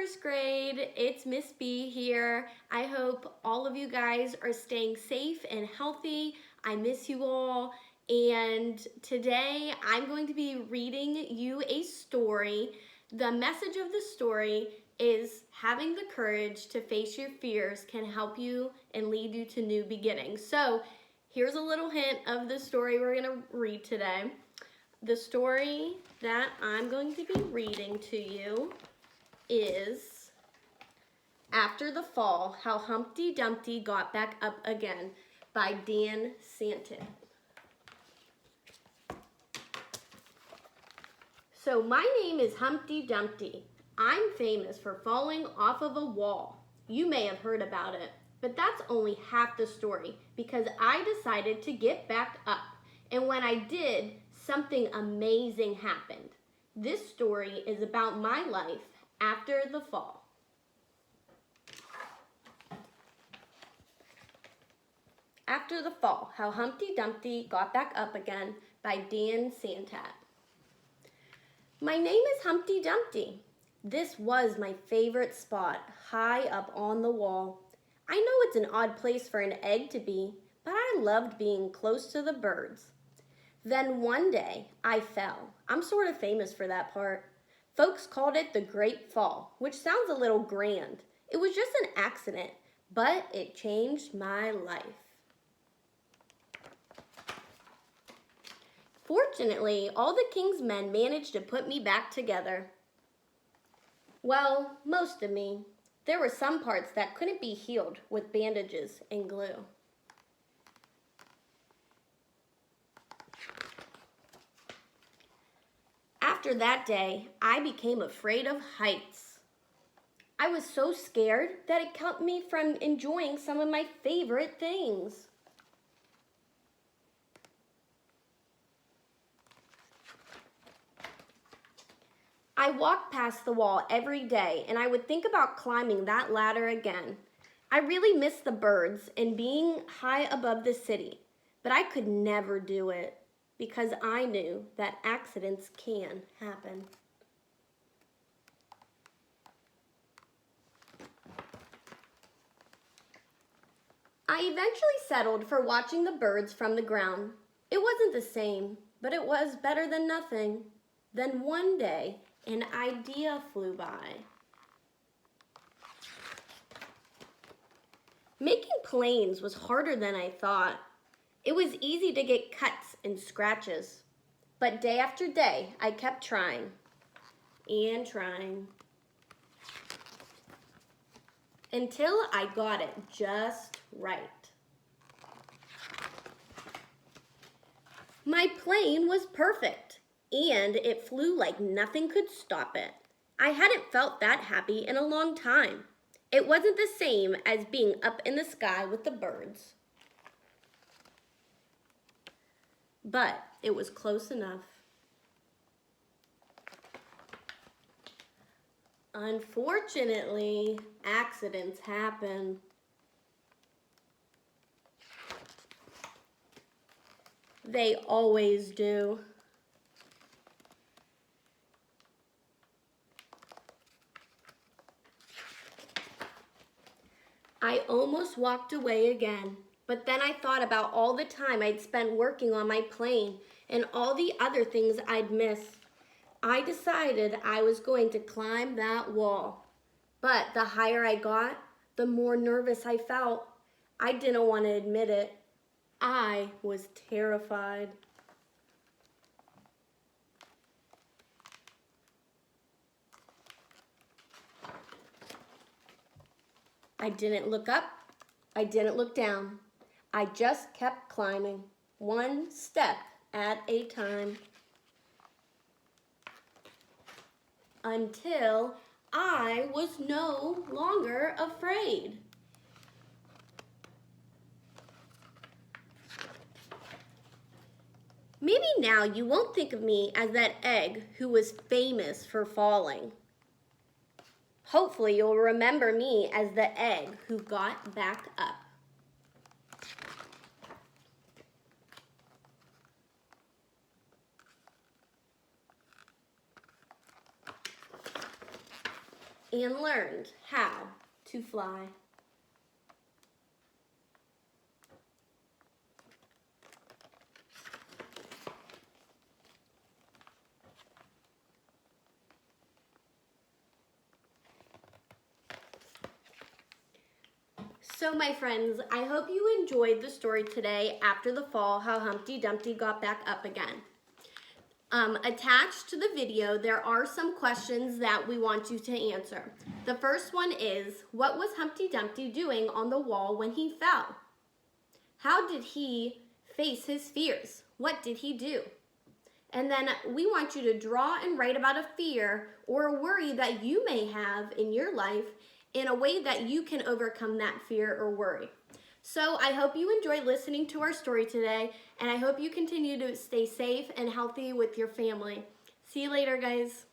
first grade, it's Miss B here. I hope all of you guys are staying safe and healthy. I miss you all. And today I'm going to be reading you a story. The message of the story is having the courage to face your fears can help you and lead you to new beginnings. So here's a little hint of the story we're going to read today. The story that I'm going to be reading to you is After the Fall, How Humpty Dumpty Got Back Up Again by Dan Santon. So my name is Humpty Dumpty. I'm famous for falling off of a wall. You may have heard about it, but that's only half the story because I decided to get back up. And when I did, something amazing happened. This story is about my life after the fall. After the Fall, How Humpty Dumpty Got Back Up Again by Dan Santon. My name is Humpty Dumpty. This was my favorite spot, high up on the wall. I know it's an odd place for an egg to be, but I loved being close to the birds. Then one day, I fell. I'm sort of famous for that part. Folks called it the Great Fall, which sounds a little grand. It was just an accident, but it changed my life. Fortunately, all the king's men managed to put me back together. Well, most of me. There were some parts that couldn't be healed with bandages and glue. After that day, I became afraid of heights. I was so scared that it kept me from enjoying some of my favorite things. I walked past the wall every day, and I would think about climbing that ladder again. I really missed the birds and being high above the city, but I could never do it because I knew that accidents can happen. I eventually settled for watching the birds from the ground. It wasn't the same, but it was better than nothing. Then one day, an idea flew by. Making planes was harder than I thought. It was easy to get cuts and scratches. But day after day, I kept trying and trying until I got it just right. My plane was perfect, and it flew like nothing could stop it. I hadn't felt that happy in a long time. It wasn't the same as being up in the sky with the birds. But it was close enough. Unfortunately, accidents happen. They always do. I almost walked away again. But then I thought about all the time I'd spent working on my plane and all the other things I'd missed. I decided I was going to climb that wall. But the higher I got, the more nervous I felt. I didn't want to admit it. I was terrified. I didn't look up. I didn't look down. I just kept climbing, one step at a time, until I was no longer afraid. Maybe now you won't think of me as that egg who was famous for falling. Hopefully you'll remember me as the egg who got back up. and learned how to fly. So my friends, I hope you enjoyed the story today after the fall, how Humpty Dumpty got back up again. Attached to the video, there are some questions that we want you to answer. The first one is, what was Humpty Dumpty doing on the wall when he fell? How did he face his fears? What did he do? And then we want you to draw and write about a fear or a worry that you may have in your life in a way that you can overcome that fear or worry. So I hope you enjoyed listening to our story today, and I hope you continue to stay safe and healthy with your family. See you later, guys.